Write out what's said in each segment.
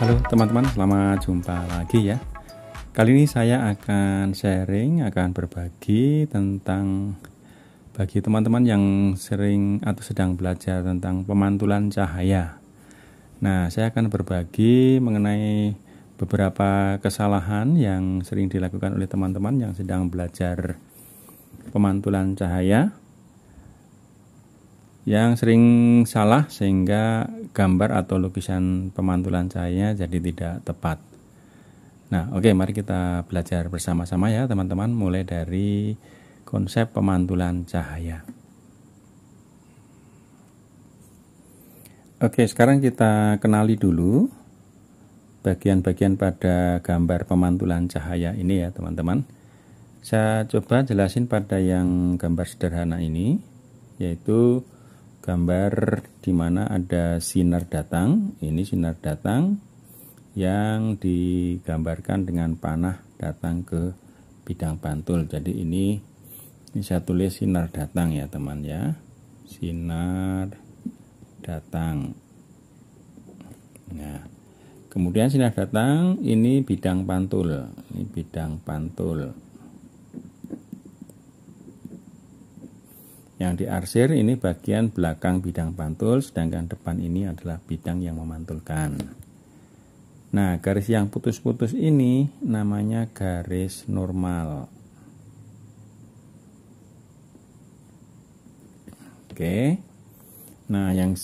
Halo teman-teman, selamat jumpa lagi ya. Kali ini saya akan berbagi tentang bagi teman-teman yang sering atau sedang belajar tentang pemantulan cahaya. Nah, saya akan berbagi mengenai beberapa kesalahan yang sering dilakukan oleh teman-teman yang sedang belajar pemantulan cahaya, yang sering salah sehingga gambar atau lukisan pemantulan cahaya jadi tidak tepat. Nah, oke, mari kita belajar bersama-sama ya teman-teman, mulai dari konsep pemantulan cahaya. Oke, sekarang kita kenali dulu bagian-bagian pada gambar pemantulan cahaya ini ya teman-teman. Saya coba jelasin pada yang gambar sederhana ini, yaitu gambar di mana ada sinar datang. Ini sinar datang yang digambarkan dengan panah datang ke bidang pantul. Jadi ini saya tulis sinar datang ya teman ya. Sinar datang. Nah, kemudian sinar datang ini bidang pantul. Ini bidang pantul. Yang diarsir ini bagian belakang bidang pantul, sedangkan depan ini adalah bidang yang memantulkan. Nah, garis yang putus-putus ini namanya garis normal. Oke. Nah, yang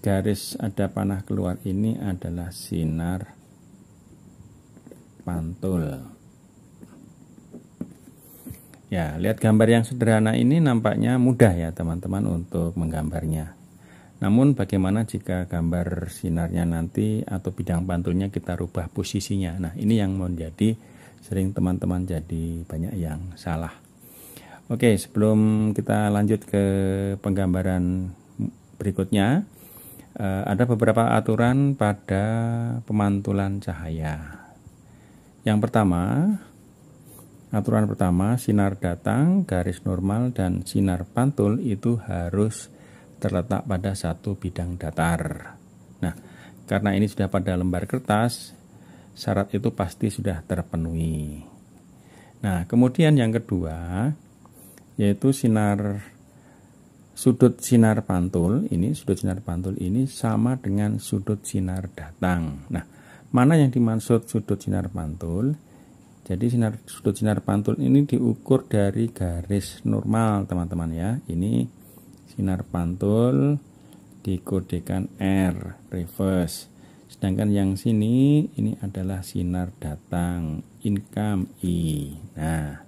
garis ada panah keluar ini adalah sinar pantul. Ya, lihat gambar yang sederhana ini nampaknya mudah ya teman-teman untuk menggambarnya. Namun bagaimana jika gambar sinarnya nanti atau bidang pantulnya kita rubah posisinya? Nah, ini yang menjadi sering teman-teman jadi banyak yang salah. Oke, sebelum kita lanjut ke penggambaran berikutnya, ada beberapa aturan pada pemantulan cahaya. Yang pertama, aturan pertama, sinar datang, garis normal, dan sinar pantul itu harus terletak pada satu bidang datar. Nah, karena ini sudah pada lembar kertas, syarat itu pasti sudah terpenuhi. Nah, kemudian yang kedua, yaitu sudut sinar pantul. Sudut sinar pantul ini sama dengan sudut sinar datang. Nah, mana yang dimaksud sudut sinar pantul? Jadi sudut sinar pantul ini diukur dari garis normal teman-teman ya. Ini sinar pantul dikodekan R, reverse. Sedangkan yang sini ini adalah sinar datang, income I. Nah,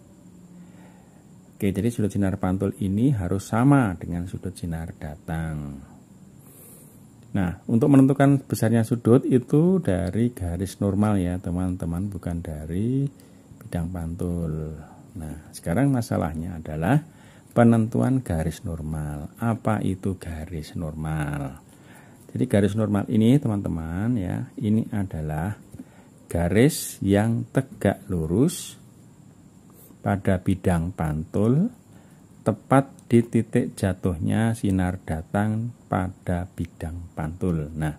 oke, jadi sudut sinar pantul ini harus sama dengan sudut sinar datang. Nah, untuk menentukan besarnya sudut itu dari garis normal ya teman-teman, bukan dari bidang pantul. Nah, sekarang masalahnya adalah penentuan garis normal. Apa itu garis normal? Jadi garis normal ini teman-teman ya, ini adalah garis yang tegak lurus pada bidang pantul tepat di titik jatuhnya sinar datang pada bidang pantul. Nah,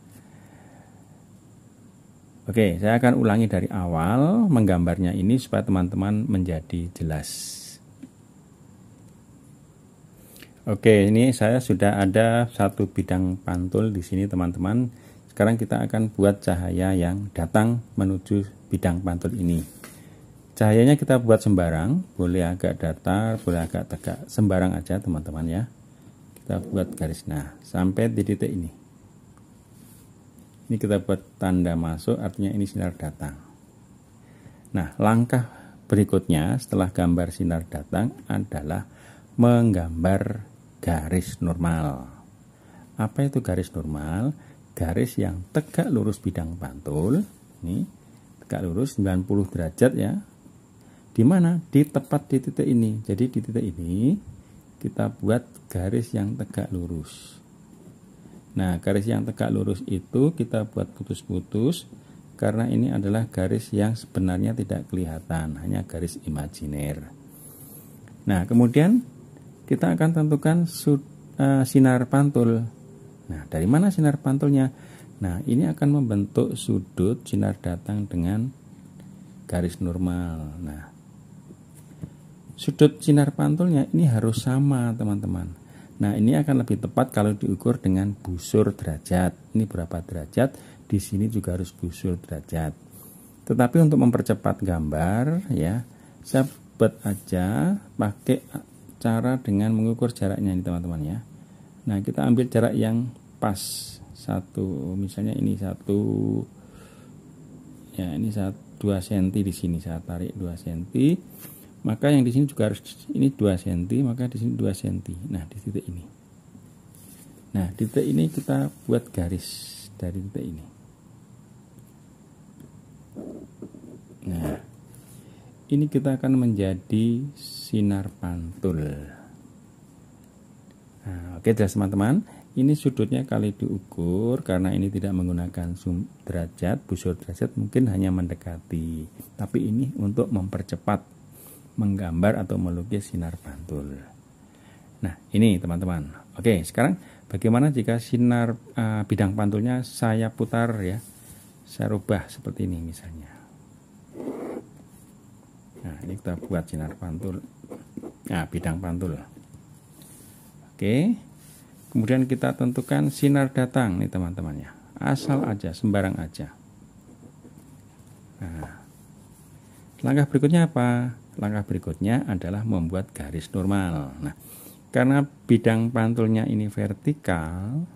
oke, saya akan ulangi dari awal menggambarnya ini supaya teman-teman menjadi jelas. Oke, ini saya sudah ada satu bidang pantul di sini teman-teman. Sekarang kita akan buat cahaya yang datang menuju bidang pantul ini. Cahayanya kita buat sembarang, boleh agak datar, boleh agak tegak, sembarang aja teman-teman ya. Kita buat garis, nah sampai di titik ini. Ini kita buat tanda masuk, artinya ini sinar datang. Nah, langkah berikutnya setelah gambar sinar datang adalah menggambar garis normal. Apa itu garis normal? Garis yang tegak lurus bidang pantul. Ini tegak lurus 90 derajat ya. Di mana? Di tepat di titik ini. Jadi di titik ini kita buat garis yang tegak lurus. Nah, garis yang tegak lurus itu kita buat putus-putus karena ini adalah garis yang sebenarnya tidak kelihatan, hanya garis imajiner. Nah, kemudian kita akan tentukan sinar pantul. Nah, dari mana sinar pantulnya? Nah, ini akan membentuk sudut sinar datang dengan garis normal. Nah, sudut sinar pantulnya ini harus sama, teman-teman. Nah, ini akan lebih tepat kalau diukur dengan busur derajat. Ini berapa derajat? Di sini juga harus busur derajat. Tetapi untuk mempercepat gambar, ya, saya buat aja pakai cara dengan mengukur jaraknya ini, teman-teman ya. Nah, kita ambil jarak yang pas. Misalnya ini 2 cm di sini, saya tarik 2 cm. Maka yang di sini juga harus ini 2 cm, maka di sini 2 cm. Nah, di titik ini. Nah, di titik ini kita buat garis dari titik ini. Nah, ini kita akan menjadi sinar pantul. Nah, oke, jelas teman-teman. Ini sudutnya kali diukur, karena ini tidak menggunakan derajat, busur derajat, mungkin hanya mendekati. Tapi ini untuk mempercepat menggambar atau melukis sinar pantul. Nah, ini teman-teman. Oke, sekarang bagaimana jika sinar bidang pantulnya saya putar ya, saya rubah seperti ini misalnya. Nah, ini kita buat sinar pantul. Nah, bidang pantul. Oke. Kemudian kita tentukan sinar datang nih teman-teman ya. Asal aja, sembarang aja. Nah, langkah berikutnya apa? Langkah berikutnya adalah membuat garis normal. Nah, karena bidang pantulnya ini vertikal,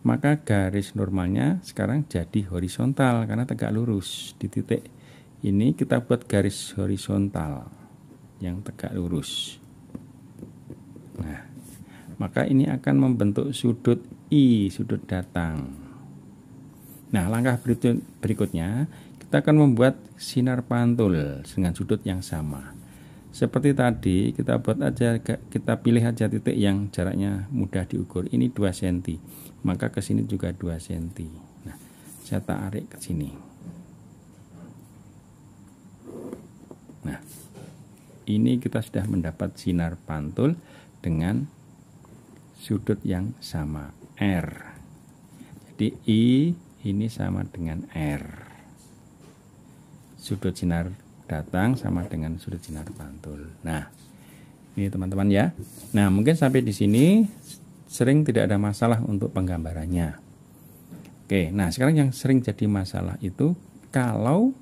maka garis normalnya sekarang jadi horizontal karena tegak lurus. Di titik ini kita buat garis horizontal yang tegak lurus. Nah, maka ini akan membentuk sudut I, sudut datang. Nah, langkah berikutnya kita akan membuat sinar pantul dengan sudut yang sama. Seperti tadi, kita pilih aja titik yang jaraknya mudah diukur. Ini 2 cm, maka ke sini juga 2 cm. Nah, saya tarik ke sini. Nah, ini kita sudah mendapat sinar pantul dengan sudut yang sama, R. Jadi I ini sama dengan R. Sudut sinar datang sama dengan sudut sinar pantul. Nah, ini teman-teman ya. Nah, mungkin sampai di sini sering tidak ada masalah untuk penggambarannya. Oke, nah sekarang yang sering jadi masalah itu kalau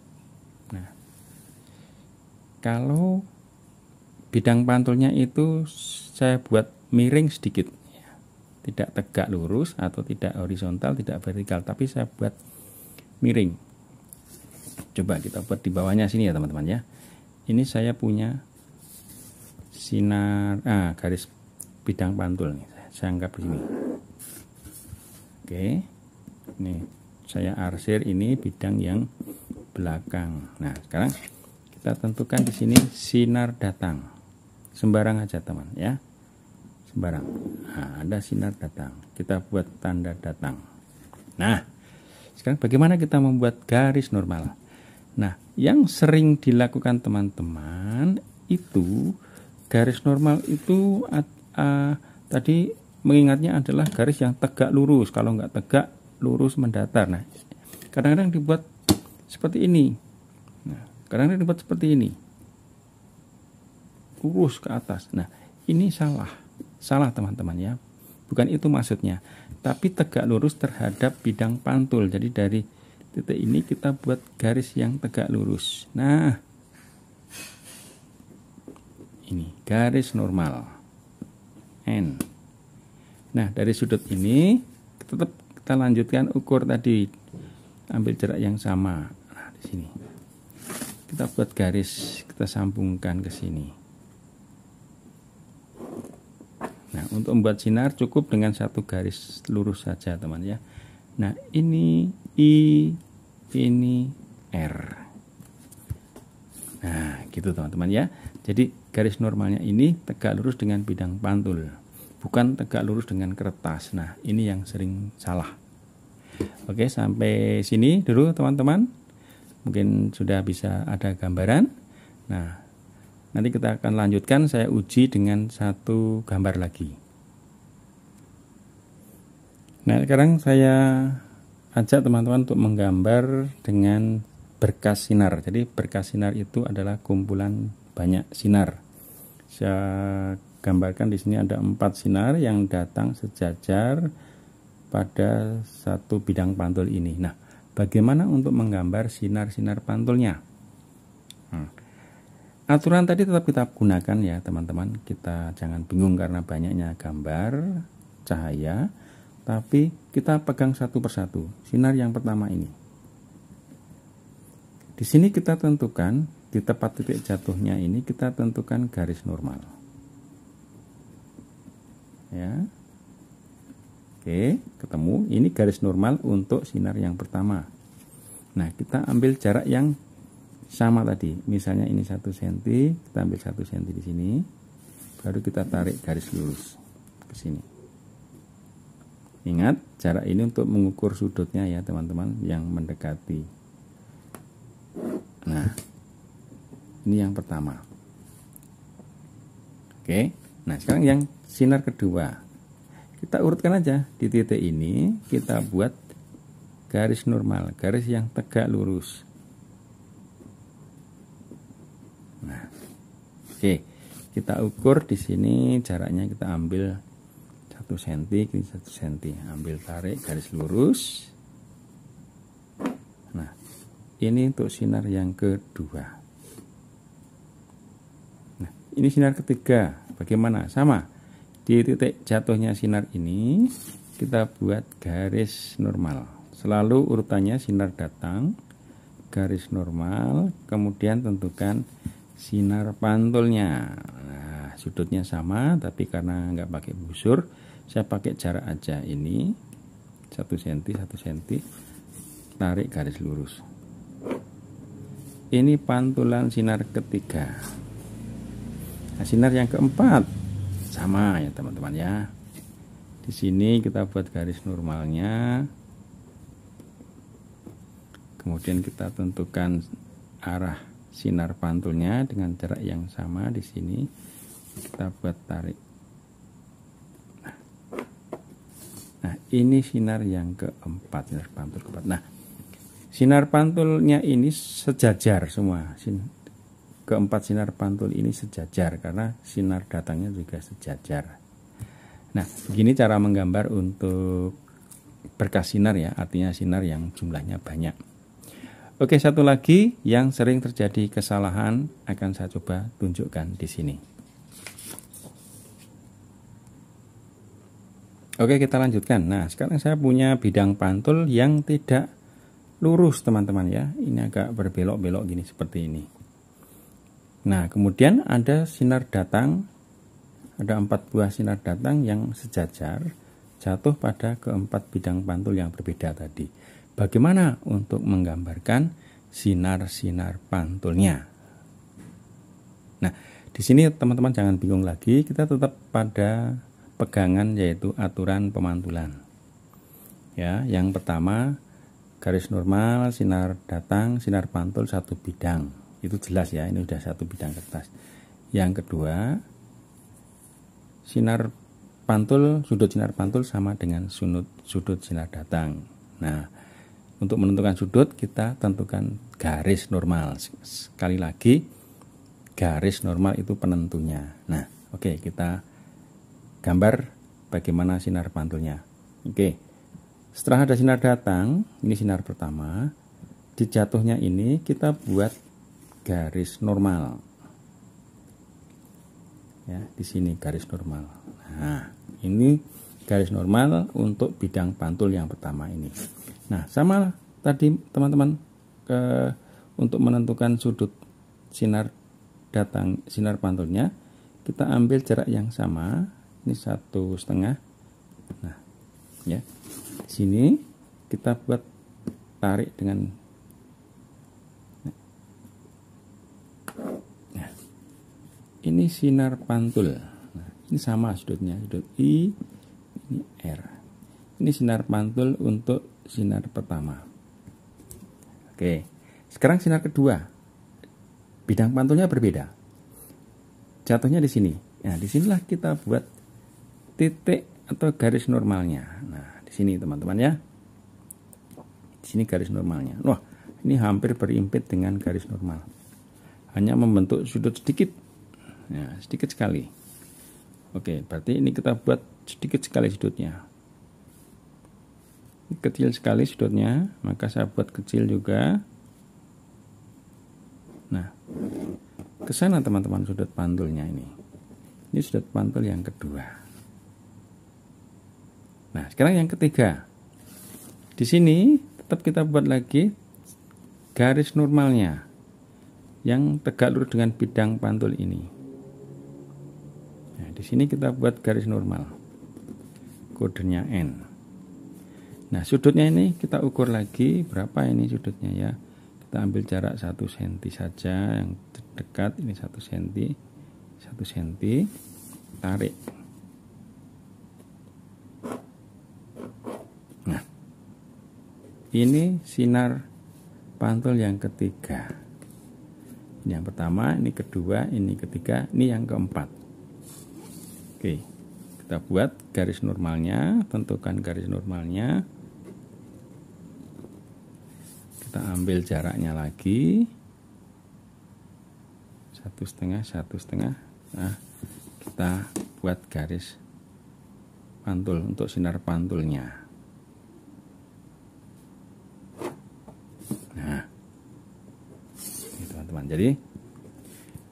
bidang pantulnya itu saya buat miring sedikit. Tidak tegak lurus atau tidak horizontal, tidak vertikal, tapi saya buat miring. Coba kita buat di bawahnya sini ya teman-teman ya. Ini saya punya sinar garis bidang pantul nih. Saya anggap di sini. Oke. Ini saya arsir ini bidang yang belakang. Nah, sekarang kita tentukan di sini sinar datang. Sembarang aja teman ya. Sembarang. Nah, ada sinar datang. Kita buat tanda datang. Nah, sekarang bagaimana kita membuat garis normal? Nah, yang sering dilakukan teman-teman itu garis normal itu tadi mengingatnya adalah garis yang tegak lurus. Kalau nggak tegak lurus mendatar. Nah, kadang-kadang dibuat seperti ini. Nah, kadang-kadang dibuat seperti ini. Lurus ke atas. Nah, ini salah. Salah teman-teman ya, bukan itu maksudnya, tapi tegak lurus terhadap bidang pantul. Jadi dari titik ini kita buat garis yang tegak lurus. Nah, ini garis normal N. Nah, dari sudut ini tetap kita lanjutkan ukur tadi, ambil jarak yang sama. Nah, di sini kita buat garis, kita sambungkan ke sini. Nah, untuk membuat sinar cukup dengan satu garis lurus saja teman ya. Nah, ini I, ini R. Nah, gitu teman-teman ya. Jadi garis normalnya ini tegak lurus dengan bidang pantul, bukan tegak lurus dengan kertas. Nah, ini yang sering salah. Oke, sampai sini dulu teman-teman. Mungkin sudah bisa ada gambaran. Nah, nanti kita akan lanjutkan, saya uji dengan satu gambar lagi. Nah, sekarang saya ajak teman-teman untuk menggambar dengan berkas sinar. Jadi berkas sinar itu adalah kumpulan banyak sinar. Saya gambarkan di sini ada 4 sinar yang datang sejajar pada satu bidang pantul ini. Nah, bagaimana untuk menggambar sinar-sinar pantulnya? Aturan tadi tetap kita gunakan ya teman-teman. Kita jangan bingung karena banyaknya gambar, cahaya, tapi kita pegang satu persatu. Sinar yang pertama ini. Di sini kita tentukan di tepat titik jatuhnya ini kita tentukan garis normal. Ya. Oke, ketemu. Ini garis normal untuk sinar yang pertama. Nah, kita ambil jarak yang sama tadi. Misalnya ini 1 cm, kita ambil 1 cm di sini. Baru kita tarik garis lurus ke sini. Ingat, jarak ini untuk mengukur sudutnya ya teman-teman yang mendekati. Nah, ini yang pertama. Oke, nah sekarang yang sinar kedua. Kita urutkan aja di titik ini, kita buat garis normal, garis yang tegak lurus. Nah, oke, kita ukur di sini jaraknya kita ambil 1 cm, ini 1 cm, ambil tarik garis lurus. Nah, ini untuk sinar yang kedua. Nah, ini sinar ketiga. Bagaimana? Sama. Di titik jatuhnya sinar ini kita buat garis normal. Selalu urutannya sinar datang, garis normal, kemudian tentukan sinar pantulnya. Nah, sudutnya sama, tapi karena nggak pakai busur, saya pakai jarak aja ini 1 cm, 1 cm, tarik garis lurus. Ini pantulan sinar ketiga. Nah, sinar yang keempat sama ya teman-teman ya. Di sini kita buat garis normalnya. Kemudian kita tentukan arah sinar pantulnya dengan jarak yang sama di sini. Kita buat tarik. Nah, ini sinar yang keempat, sinar pantul keempat. Nah, sinar pantulnya ini sejajar semua. Keempat sinar pantul ini sejajar karena sinar datangnya juga sejajar. Nah, begini cara menggambar untuk berkas sinar ya, artinya sinar yang jumlahnya banyak. Oke, satu lagi yang sering terjadi kesalahan akan saya coba tunjukkan di sini. Oke, kita lanjutkan. Nah, sekarang saya punya bidang pantul yang tidak lurus teman-teman ya. Ini agak berbelok-belok gini seperti ini. Nah, kemudian ada sinar datang, ada 4 buah sinar datang yang sejajar jatuh pada keempat bidang pantul yang berbeda tadi. Bagaimana untuk menggambarkan sinar-sinar pantulnya? Nah, di sini teman-teman jangan bingung lagi, kita tetap pada pegangan yaitu aturan pemantulan. Ya, yang pertama garis normal, sinar datang, sinar pantul satu bidang. Itu jelas ya, ini udah satu bidang kertas. Yang kedua, sinar pantul, sudut sinar pantul sama dengan sudut sinar datang. Nah, untuk menentukan sudut kita tentukan garis normal. Sekali lagi, garis normal itu penentunya. Nah, oke, kita gambar bagaimana sinar pantulnya. Oke, setelah ada sinar datang, ini sinar pertama, di jatuhnya ini kita buat garis normal. Ya, di sini garis normal. Nah, ini garis normal untuk bidang pantul yang pertama ini. Nah, sama tadi teman-teman, untuk menentukan sudut sinar datang, sinar pantulnya, kita ambil jarak yang sama. Ini 1,5. Nah, ya, di sini kita buat tarik dengan ini sinar pantul. Nah, ini sama sudutnya, sudut I, ini R. Ini sinar pantul untuk sinar pertama. Oke, sekarang sinar kedua. Bidang pantulnya berbeda. Jatuhnya di sini. Nah, disinilah kita buat titik atau garis normalnya. Nah, di Sini teman-teman ya. Di sini garis normalnya. Wah, ini hampir berimpit dengan garis normal. Hanya membentuk sudut sedikit. Nah, sedikit sekali. Oke, berarti ini kita buat sedikit sekali sudutnya. Ini kecil sekali sudutnya, maka saya buat kecil juga. Nah, ke sana teman-teman sudut pantulnya ini. Ini sudut pantul yang kedua. Nah, sekarang yang ketiga. Di sini tetap kita buat lagi garis normalnya yang tegak lurus dengan bidang pantul ini. Nah, di sini kita buat garis normal. Kodenya N. Nah, sudutnya ini kita ukur lagi berapa ini sudutnya ya. Kita ambil jarak 1 cm saja yang dekat ini 1 cm. 1 cm. Tarik. Nah, ini sinar pantul yang ketiga. Ini yang pertama, ini kedua, ini ketiga, ini yang keempat. Oke, kita buat garis normalnya, tentukan garis normalnya. Kita ambil jaraknya lagi 1,5, 1,5. Nah, kita buat garis pantul untuk sinar pantulnya. Nah, ini teman-teman. Jadi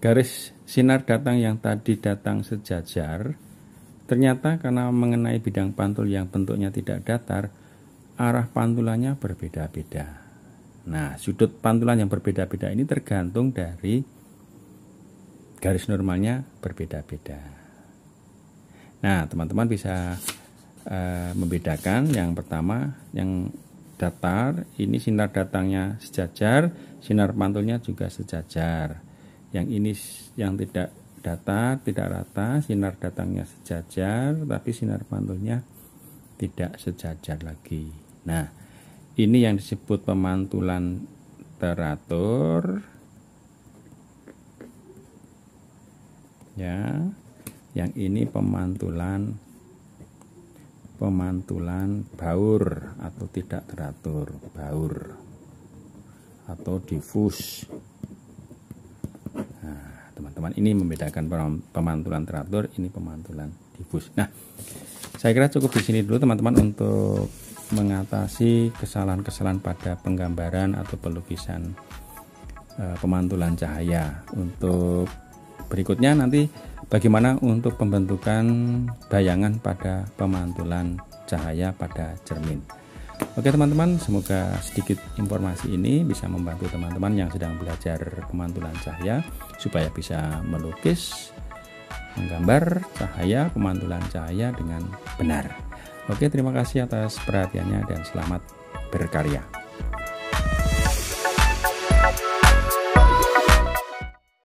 garis sinar datang yang tadi datang sejajar, ternyata karena mengenai bidang pantul yang bentuknya tidak datar, arah pantulannya berbeda-beda. Nah, sudut pantulan yang berbeda-beda ini tergantung dari garis normalnya berbeda-beda. Nah, teman-teman bisa membedakan. Yang pertama, yang datar, ini sinar datangnya sejajar, sinar pantulnya juga sejajar. Yang ini yang tidak datar, tidak rata, sinar datangnya sejajar, tapi sinar pantulnya tidak sejajar lagi. Nah, ini yang disebut pemantulan teratur. Ya. Yang ini pemantulan baur atau tidak teratur, baur atau difus. Nah, teman-teman, ini membedakan pemantulan teratur, ini pemantulan difus. Nah, saya kira cukup di sini dulu teman-teman untuk mengatasi kesalahan-kesalahan pada penggambaran atau pelukisan pemantulan cahaya. Untuk berikutnya nanti bagaimana untuk pembentukan bayangan pada pemantulan cahaya pada cermin. Oke teman-teman, semoga sedikit informasi ini bisa membantu teman-teman yang sedang belajar pemantulan cahaya supaya bisa melukis, menggambar cahaya, pemantulan cahaya dengan benar. Oke, terima kasih atas perhatiannya dan selamat berkarya.